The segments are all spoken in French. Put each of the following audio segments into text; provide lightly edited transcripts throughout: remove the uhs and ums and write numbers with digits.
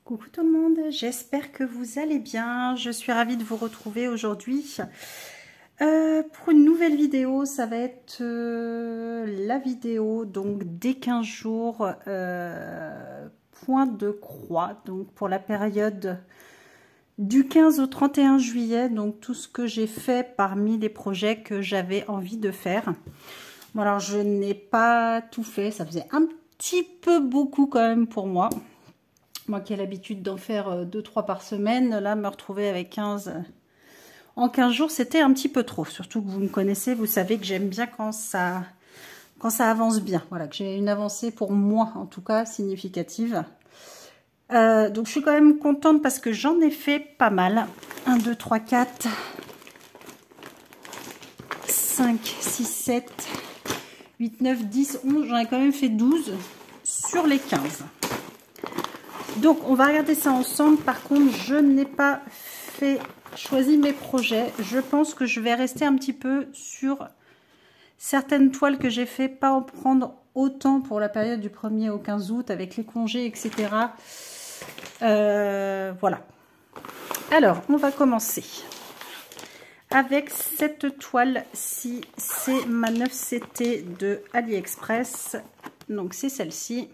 Coucou tout le monde, j'espère que vous allez bien. Je suis ravie de vous retrouver aujourd'hui pour une nouvelle vidéo. Ça va être la vidéo donc des 15 jours point de croix, donc pour la période du 15 au 31 juillet. Donc tout ce que j'ai fait parmi les projets que j'avais envie de faire. Bon, alors je n'ai pas tout fait, ça faisait un petit peu beaucoup quand même pour moi. Moi qui ai l'habitude d'en faire 2-3 par semaine, là, me retrouver avec 15 en 15 jours, c'était un petit peu trop. Surtout que vous me connaissez, vous savez que j'aime bien quand ça avance bien. Voilà, que j'ai une avancée pour moi, en tout cas, significative. Donc, je suis quand même contente parce que j'en ai fait pas mal. 1, 2, 3, 4, 5, 6, 7, 8, 9, 10, 11. J'en ai quand même fait 12 sur les 15. Donc, on va regarder ça ensemble. Par contre, je n'ai pas choisi mes projets. Je pense que je vais rester un petit peu sur certaines toiles que j'ai fait, pas en prendre autant pour la période du 1er au 15 août avec les congés, etc. Voilà. Alors, on va commencer avec cette toile-ci. C'est ma 9CT de AliExpress. Donc, c'est celle-ci.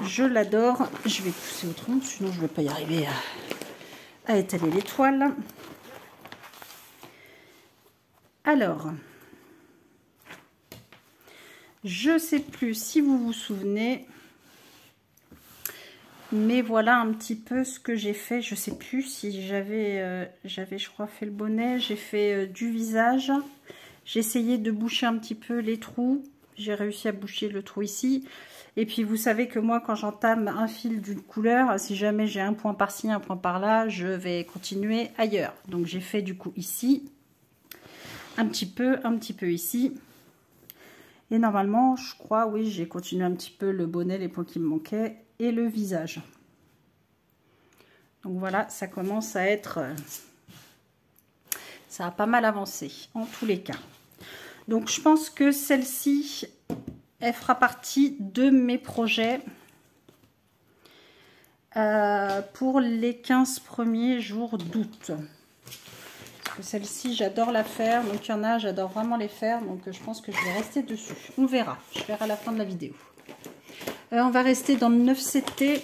Je l'adore. Je vais pousser autrement, sinon je ne vais pas y arriver à étaler les toiles. Alors, je ne sais plus si vous vous souvenez, mais voilà un petit peu ce que j'ai fait. Je ne sais plus si j'avais, je crois, fait le bonnet. J'ai fait du visage. J'ai essayé de boucher un petit peu les trous. J'ai réussi à boucher le trou ici. Et puis vous savez que moi quand j'entame un fil d'une couleur, si jamais j'ai un point par-ci, un point par-là, je vais continuer ailleurs. Donc j'ai fait du coup ici, un petit peu ici. Et normalement je crois, oui, j'ai continué un petit peu le bonnet, les points qui me manquaient et le visage. Donc voilà, ça commence à être... ça a pas mal avancé en tous les cas. Donc je pense que celle-ci... elle fera partie de mes projets pour les 15 premiers jours d'août. Celle-ci, j'adore la faire. Donc, il y en a, j'adore vraiment les faire. Donc, je pense que je vais rester dessus. On verra. Je verrai à la fin de la vidéo. On va rester dans le 9CT.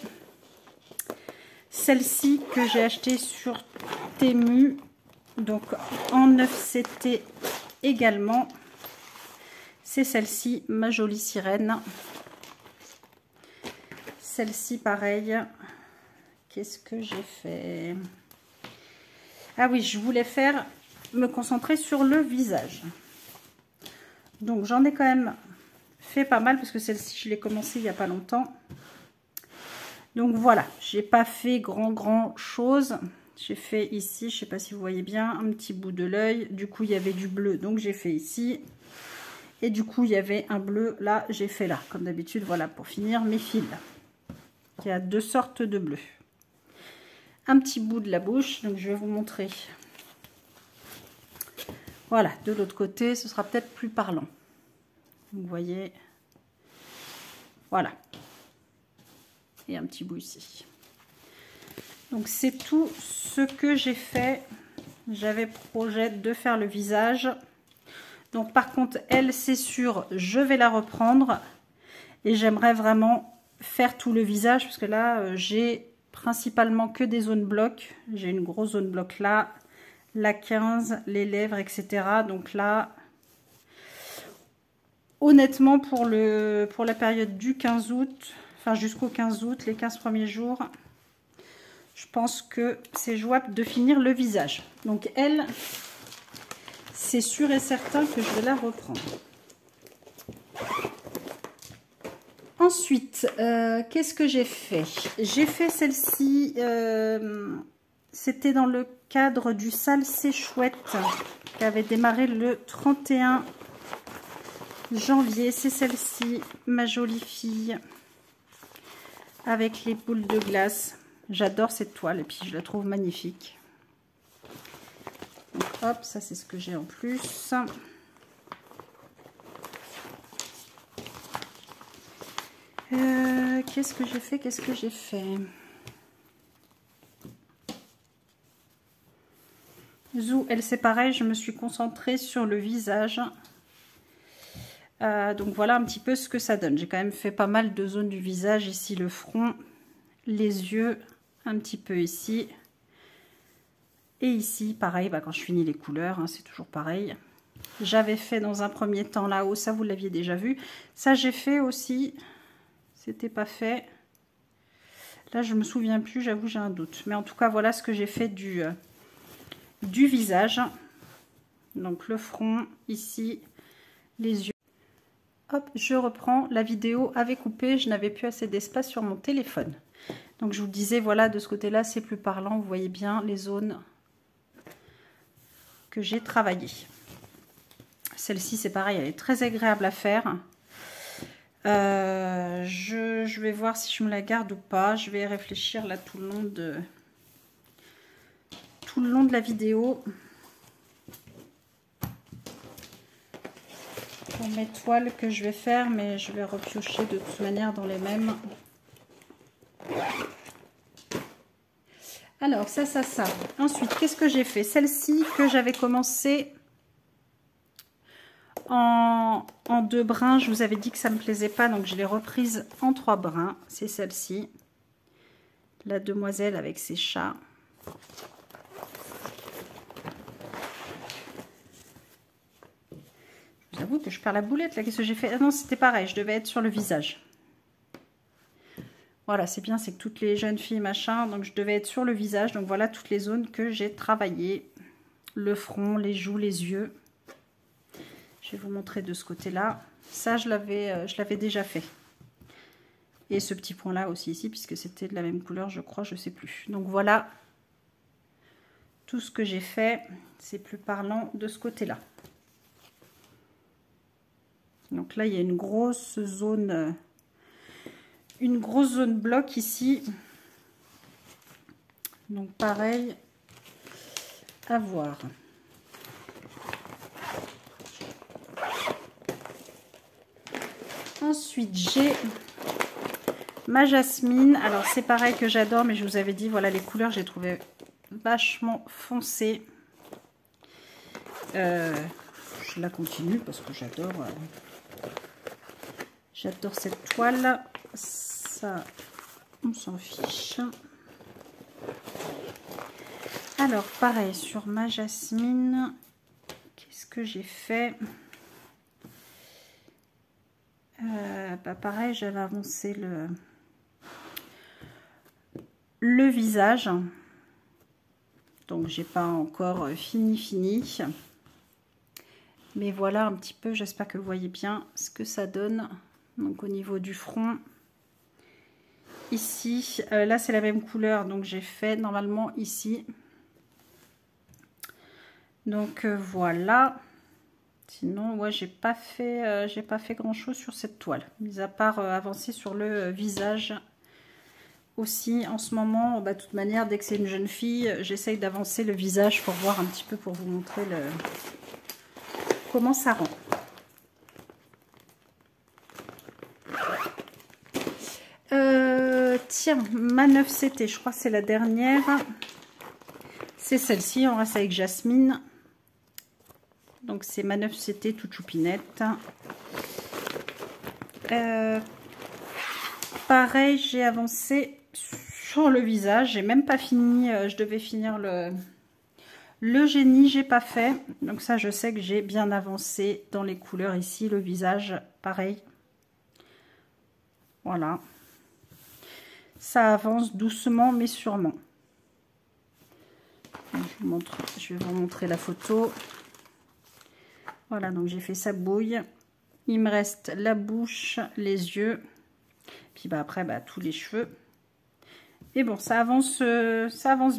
Celle-ci que j'ai achetée sur Temu. Donc, en 9CT également. C'est celle-ci, ma jolie sirène. Celle-ci, pareil. Qu'est-ce que j'ai fait? Ah oui, je voulais me concentrer sur le visage. Donc, j'en ai quand même fait pas mal parce que celle-ci, je l'ai commencé il n'y a pas longtemps. Donc, voilà. J'ai pas fait grand chose. J'ai fait ici, je ne sais pas si vous voyez bien, un petit bout de l'œil. Du coup, il y avait du bleu, donc j'ai fait ici. Et du coup, il y avait un bleu, là, j'ai fait là. Comme d'habitude, voilà, pour finir mes fils. Il y a deux sortes de bleu. Un petit bout de la bouche, donc je vais vous montrer. Voilà, de l'autre côté, ce sera peut-être plus parlant. Vous voyez. Voilà. Et un petit bout ici. Donc, c'est tout ce que j'ai fait. J'avais projet de faire le visage. Donc par contre, elle, c'est sûr, je vais la reprendre. Et j'aimerais vraiment faire tout le visage. Parce que là, j'ai principalement que des zones blocs. J'ai une grosse zone bloc là. La 15, les lèvres, etc. Donc là, honnêtement, pour la période du 15 août, enfin jusqu'au 15 août, les 15 premiers jours, je pense que c'est jouable de finir le visage. Donc elle... c'est sûr et certain que je vais la reprendre. Ensuite, qu'est-ce que j'ai fait? J'ai fait celle-ci, c'était dans le cadre du Sale C'est Chouette, qui avait démarré le 31 janvier. C'est celle-ci, ma jolie fille, avec les boules de glace. J'adore cette toile et puis je la trouve magnifique. Donc, hop, ça c'est ce que j'ai en plus. qu'est-ce que j'ai fait? Qu'est-ce que j'ai fait? Zou, elle c'est pareil, je me suis concentrée sur le visage. Donc voilà un petit peu ce que ça donne. J'ai quand même fait pas mal de zones du visage. Ici le front, les yeux, un petit peu ici. Et ici, pareil, bah, quand je finis les couleurs, hein, c'est toujours pareil. J'avais fait dans un premier temps là-haut, ça vous l'aviez déjà vu. Ça j'ai fait aussi, c'était pas fait. Là je me souviens plus, j'avoue j'ai un doute. Mais en tout cas voilà ce que j'ai fait du visage. Donc le front, ici, les yeux. Hop, je reprends, la vidéo avait coupé, je n'avais plus assez d'espace sur mon téléphone. Donc je vous disais, voilà, de ce côté-là, c'est plus parlant, vous voyez bien les zones que j'ai travaillées. Celle-ci, c'est pareil, elle est très agréable à faire. Je vais voir si je me la garde ou pas. Je vais réfléchir là tout le long de la vidéo. Pour mes toiles que je vais faire, mais je vais repiocher de toute manière dans les mêmes. Alors, ça. Ensuite, qu'est-ce que j'ai fait? Celle-ci que j'avais commencé en 2 brins. Je vous avais dit que ça ne me plaisait pas, donc je l'ai reprise en 3 brins. C'est celle-ci. La demoiselle avec ses chats. J'avoue que je perds la boulette là. Qu'est-ce que j'ai fait? Ah non, c'était pareil, je devais être sur le visage. Voilà, c'est bien, c'est que toutes les jeunes filles, machin, donc je devais être sur le visage. Donc voilà toutes les zones que j'ai travaillées. Le front, les joues, les yeux. Je vais vous montrer de ce côté-là. Ça, je l'avais déjà fait. Et ce petit point-là aussi ici, puisque c'était de la même couleur, je crois, je sais plus. Donc voilà tout ce que j'ai fait. C'est plus parlant de ce côté-là. Donc là, il y a une grosse zone bloc ici. Donc pareil, à voir. Ensuite, j'ai ma jasmine. Alors c'est pareil que j'adore, mais je vous avais dit, voilà les couleurs, j'ai trouvé vachement foncées. Je la continue parce que j'adore cette toile. Ça, on s'en fiche. Alors pareil sur ma jasmine, qu'est-ce que j'ai fait? Bah pareil, j'avais avancé le visage, donc j'ai pas encore fini, mais voilà un petit peu, j'espère que vous voyez bien ce que ça donne. Donc au niveau du front ici, là c'est la même couleur, donc j'ai fait normalement ici. Donc voilà. Sinon, ouais, j'ai pas fait grand chose sur cette toile, mis à part avancer sur le visage aussi. En ce moment, bah, de toute manière, dès que c'est une jeune fille, j'essaye d'avancer le visage pour voir un petit peu, pour vous montrer comment ça rend. Tiens, ma 9CT, je crois que c'est la dernière. C'est celle-ci, on reste avec Jasmine. Donc c'est ma 9CT toute choupinette. Pareil, j'ai avancé sur le visage. J'ai même pas fini. Je devais finir le génie, j'ai pas fait. Donc ça, je sais que j'ai bien avancé dans les couleurs ici. Le visage, pareil. Voilà. Ça avance doucement mais sûrement. Je vais vous montrer la photo. Voilà, donc j'ai fait sa bouille. Il me reste la bouche, les yeux. Puis bah après, bah, tous les cheveux. Et bon, ça avance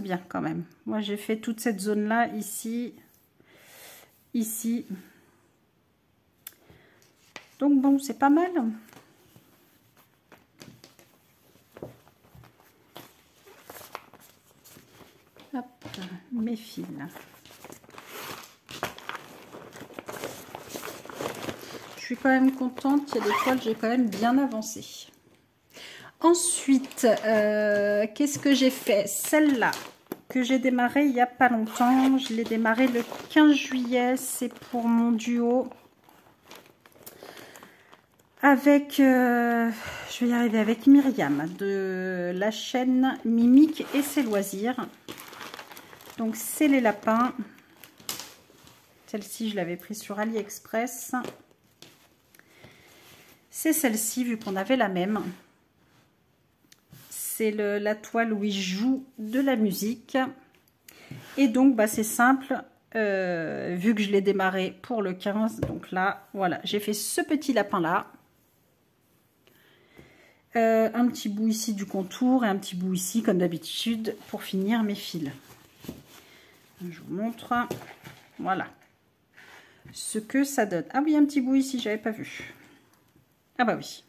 bien quand même. Moi, j'ai fait toute cette zone-là, ici, ici. Donc bon, c'est pas mal. Hop, mes fils. Je suis quand même contente qu'il y a des toiles, j'ai quand même bien avancé. Ensuite, qu'est-ce que j'ai fait? Celle-là, que j'ai démarré il n'y a pas longtemps. Je l'ai démarré le 15 juillet. C'est pour mon duo avec, je vais y arriver, avec Myriam de la chaîne Mimique et ses loisirs. Donc, c'est les lapins. Celle-ci, je l'avais prise sur AliExpress. C'est celle-ci, vu qu'on avait la même. C'est la toile où il joue de la musique. Et donc, bah, c'est simple. Vu que je l'ai démarré pour le 15. Donc là, voilà. J'ai fait ce petit lapin-là. Un petit bout ici du contour et un petit bout ici, comme d'habitude, pour finir mes fils. Je vous montre. Voilà. Ce que ça donne. Ah oui, un petit bout ici, j'avais pas vu. Ah bah oui.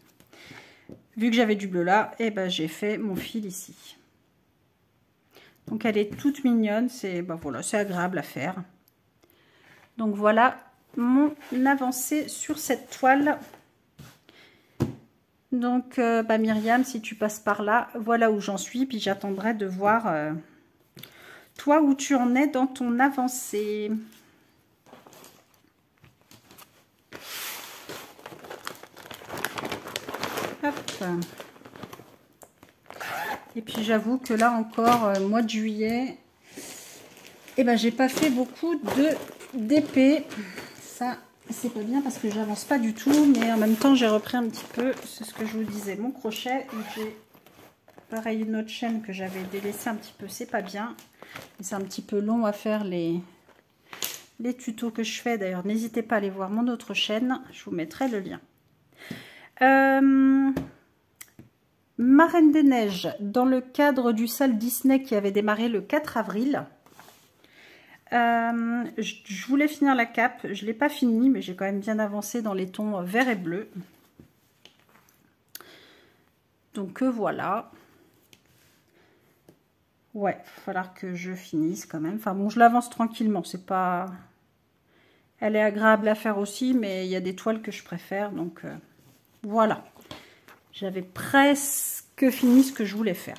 Vu que j'avais du bleu là, et ben j'ai fait mon fil ici. Donc elle est toute mignonne, c'est voilà, c'est agréable à faire. Donc voilà mon avancée sur cette toile. Donc Myriam, si tu passes par là, voilà où j'en suis, puis j'attendrai de voir toi où tu en es dans ton avancée. Hop. Et puis j'avoue que là encore, mois de juillet, et ben j'ai pas fait beaucoup d'épées. Ça, c'est pas bien parce que j'avance pas du tout, mais en même temps j'ai repris un petit peu, c'est ce que je vous disais, mon crochet. J'ai pareil une autre chaîne que j'avais délaissée un petit peu, c'est pas bien. C'est un petit peu long à faire les tutos que je fais. D'ailleurs, n'hésitez pas à aller voir mon autre chaîne, je vous mettrai le lien. Marraine des Neiges, dans le cadre du Salt Disney qui avait démarré le 4 avril. Je voulais finir la cape, je ne l'ai pas fini, mais j'ai quand même bien avancé dans les tons vert et bleu. Donc voilà. Ouais, il va falloir que je finisse quand même. Enfin bon, je l'avance tranquillement, c'est pas... Elle est agréable à faire aussi, mais il y a des toiles que je préfère, donc voilà. J'avais presque fini ce que je voulais faire.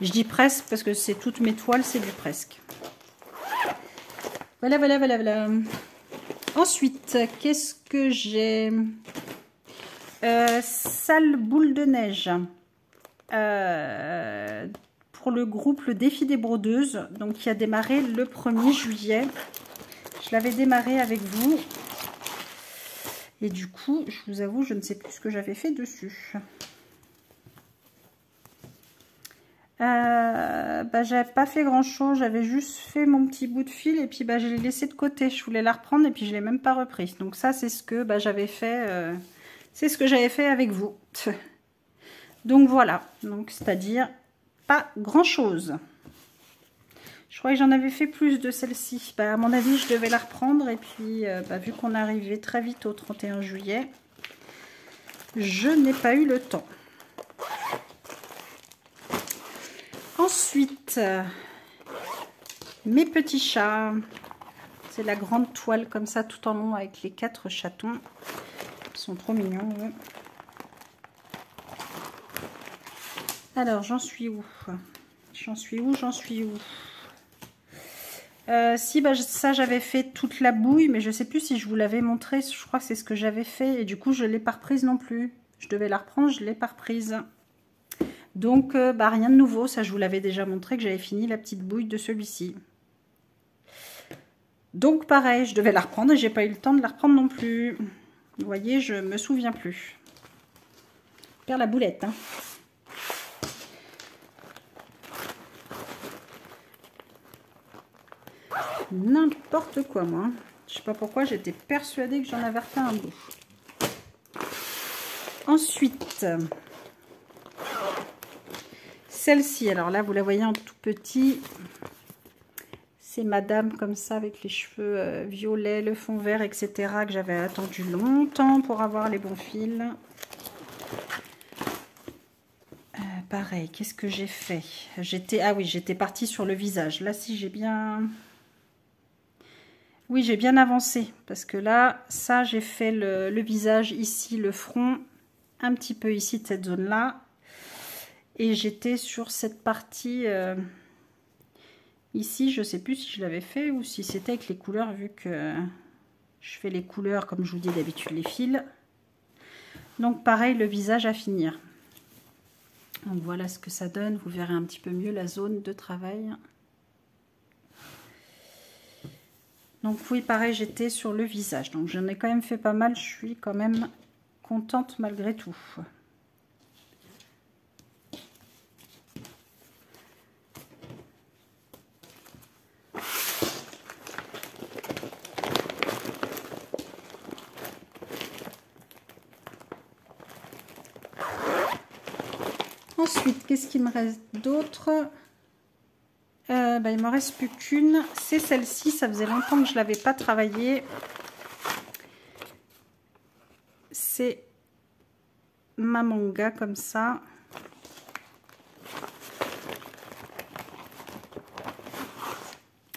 Je dis presque parce que c'est toutes mes toiles, c'est du presque. Voilà, voilà, voilà, voilà. Ensuite, qu'est-ce que j'ai? Sale boule de neige. Pour le groupe Le Défi des Brodeuses, donc qui a démarré le 1er juillet. Je l'avais démarré avec vous. Et du coup, je vous avoue, je ne sais plus ce que j'avais fait dessus. J'avais pas fait grand chose, j'avais juste fait mon petit bout de fil et puis je l'ai laissé de côté. Je voulais la reprendre et puis je l'ai même pas reprise. Donc ça, c'est ce que j'avais fait. C'est ce que j'avais fait avec vous. Donc voilà. Donc c'est-à-dire pas grand chose. Je crois que j'en avais fait plus de celle-ci. À mon avis, je devais la reprendre. Et puis, vu qu'on est arrivé très vite au 31 juillet, je n'ai pas eu le temps. Ensuite, mes petits chats. C'est la grande toile comme ça, tout en long, avec les 4 chatons. Ils sont trop mignons. Ouais. Alors, j'en suis où? J'en suis où? Ça j'avais fait toute la bouille, mais je sais plus si je vous l'avais montré. Je crois que c'est ce que j'avais fait et du coup je l'ai pas reprise non plus. Je devais la reprendre, je l'ai pas reprise. Donc rien de nouveau, ça je vous l'avais déjà montré que j'avais fini la petite bouille de celui-ci. Donc pareil, je devais la reprendre et j'ai pas eu le temps de la reprendre non plus. Vous voyez, je me souviens plus. Je perds la boulette, hein. N'importe quoi, moi. Je sais pas pourquoi, j'étais persuadée que j'en avais refait un bout. Ensuite, celle-ci, alors là, vous la voyez en tout petit. C'est madame comme ça, avec les cheveux violets, le fond vert, etc. que j'avais attendu longtemps pour avoir les bons fils. Pareil, qu'est-ce que j'ai fait? J'étais partie sur le visage. Là, si j'ai bien... Oui, j'ai bien avancé. Parce que là, ça, j'ai fait le visage ici, le front. Un petit peu ici de cette zone-là. Et j'étais sur cette partie ici, je sais plus si je l'avais fait ou si c'était avec les couleurs, vu que je fais les couleurs comme je vous dis d'habitude, les fils. Donc pareil, le visage à finir. Donc voilà ce que ça donne, vous verrez un petit peu mieux la zone de travail. Donc oui, pareil, j'étais sur le visage. Donc j'en ai quand même fait pas mal, je suis quand même contente malgré tout. Ensuite, qu'est-ce qu'il me reste d'autre? Il ne me reste plus qu'une. C'est celle-ci. Ça faisait longtemps que je ne l'avais pas travaillée. C'est ma manga comme ça.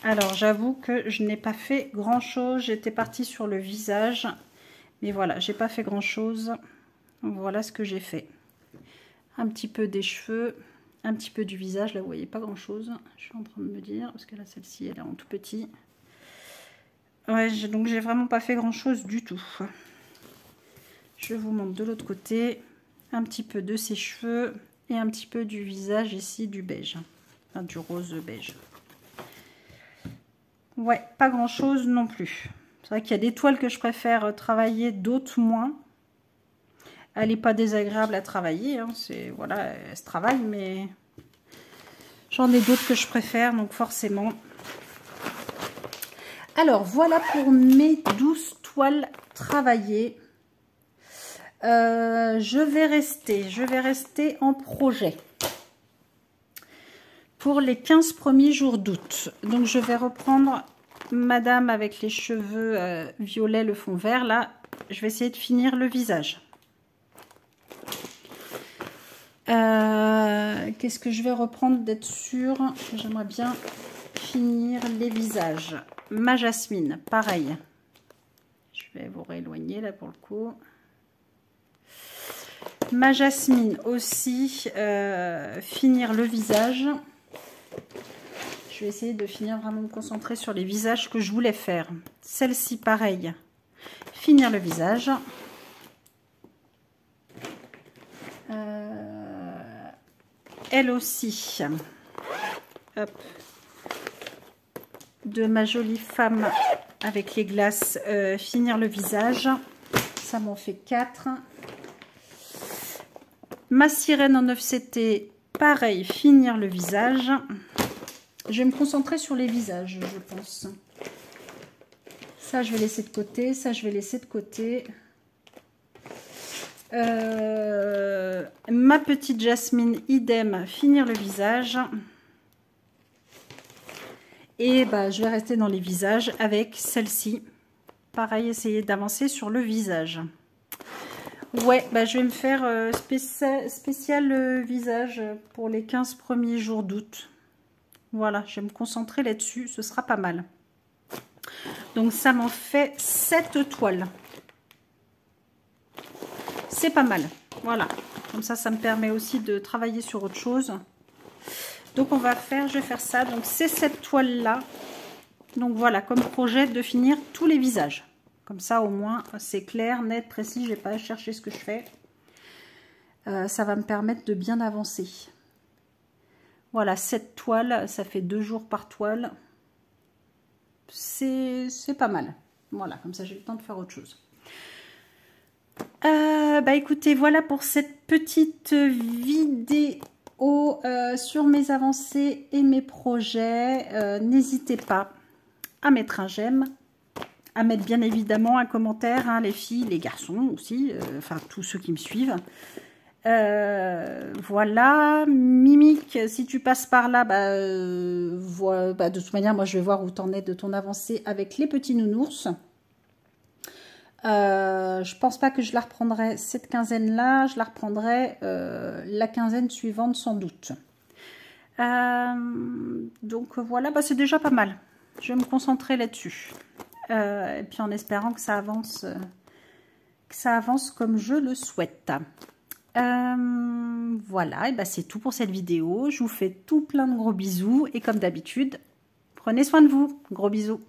Alors, j'avoue que je n'ai pas fait grand-chose. J'étais partie sur le visage. Mais voilà, j'ai pas fait grand-chose. Voilà ce que j'ai fait. Un petit peu des cheveux, un petit peu du visage. Là, vous voyez pas grand-chose. Je suis en train de me dire, parce que là, celle-ci, elle est en tout petit. Ouais, donc j'ai vraiment pas fait grand-chose du tout. Je vous montre de l'autre côté. Un petit peu de ses cheveux et un petit peu du visage ici, du beige. Enfin, du rose beige. Ouais, pas grand-chose non plus. C'est vrai qu'il y a des toiles que je préfère travailler, d'autres moins. Elle n'est pas désagréable à travailler, hein. Voilà, elle se travaille, mais j'en ai d'autres que je préfère, donc forcément. Alors, voilà pour mes 12 toiles travaillées. Je vais rester en projet pour les 15 premiers jours d'août. Donc, je vais reprendre Madame avec les cheveux violets, le fond vert. Là, je vais essayer de finir le visage. Qu'est-ce que je vais reprendre d'être sûre? J'aimerais bien finir les visages. Ma Jasmine, pareil. Je vais vous rééloigner là pour le coup. Ma Jasmine aussi, finir le visage. Je vais essayer de finir vraiment me concentrer sur les visages que je voulais faire. Celle-ci, pareil. Finir le visage. Elle aussi, hop, de ma jolie femme avec les glaces, finir le visage. Ça m'en fait 4. Ma sirène en 9CT, pareil, finir le visage. Je vais me concentrer sur les visages, je pense. Ça, je vais laisser de côté. Ça, je vais laisser de côté. Ma petite Jasmine, idem, finir le visage. Et bah, je vais rester dans les visages avec celle-ci. Pareil, essayer d'avancer sur le visage. Ouais, bah, je vais me faire spécial visage pour les 15 premiers jours d'août. Voilà, je vais me concentrer là-dessus, ce sera pas mal. Donc ça m'en fait 7 toiles. C'est pas mal, voilà. Comme ça me permet aussi de travailler sur autre chose. Donc on va faire, je vais faire ça. Donc c'est cette toile-là. Donc voilà, comme projet de finir tous les visages. Comme ça au moins c'est clair, net, précis. Je vais pas chercher ce que je fais. Ça va me permettre de bien avancer. Voilà, 7 toiles, ça fait 2 jours par toile. C'est pas mal. Voilà, comme ça j'ai le temps de faire autre chose. Bah écoutez, voilà pour cette petite vidéo sur mes avancées et mes projets. N'hésitez pas à mettre un j'aime, à mettre bien évidemment un commentaire, hein, les filles, les garçons aussi, enfin tous ceux qui me suivent. Voilà, Mimique, si tu passes par là, de toute manière, moi je vais voir où t'en es de ton avancée avec les petits nounours. Je pense pas que je la reprendrai cette quinzaine-là, je la reprendrai la quinzaine suivante sans doute. Donc voilà, bah, c'est déjà pas mal. Je vais me concentrer là-dessus. Et puis en espérant que ça avance comme je le souhaite. Voilà, et ben c'est tout pour cette vidéo. Je vous fais tout plein de gros bisous et comme d'habitude, prenez soin de vous. Gros bisous.